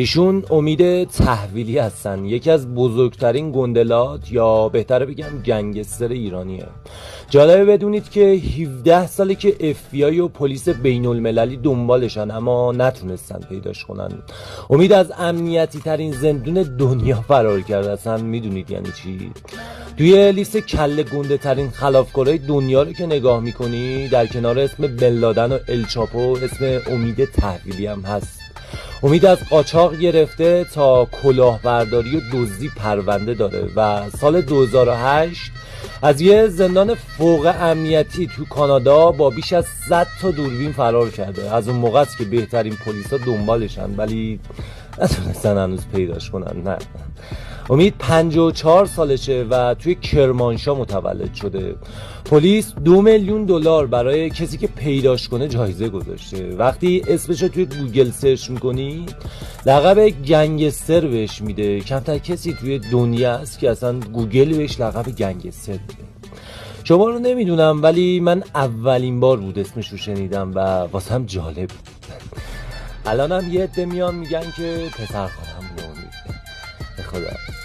ایشون امید تحویلی هستن، یکی از بزرگترین گندلات یا بهتره بگم گنگستر ایرانیه. جالبه بدونید که 17 ساله که FBI و پلیس بین المللی دنبالشن اما نتونستن پیداش کنن. امید از امنیتی ترین زندون دنیا فرار کرده. اصلا میدونید یعنی چی؟ توی لیست کله گنده ترین خلافکارای دنیا رو که نگاه میکنی در کنار اسم بن لادن و الچاپو اسم امید تحویلی هم هست. امید از قاچاق گرفته تا کلاهبرداری و دزدی پرونده داره و سال 2008 از یه زندان فوق امنیتی تو کانادا با بیش از 100 تا دوربین فرار کرده. از اون موقع است که بهترین پلیسا دنبالشن ولی نتونستن هنوز پیداش کنن. نه، امید 54 سالشه و توی کرمانشاه متولد شده. پلیس 2 میلیون دلار برای کسی که پیداش کنه جایزه گذاشته. وقتی اسمش رو توی گوگل سرچ میکنی لقب گنگستر بهش میده. کمتر کسی توی دنیا است که اصلا گوگل بهش لقب گنگستر میده. شما رو نمیدونم ولی من اولین بار بود اسمش رو شنیدم و واسم جالب بود. الانم یه عده میان میگن که پسر خواهم بود. به خدا.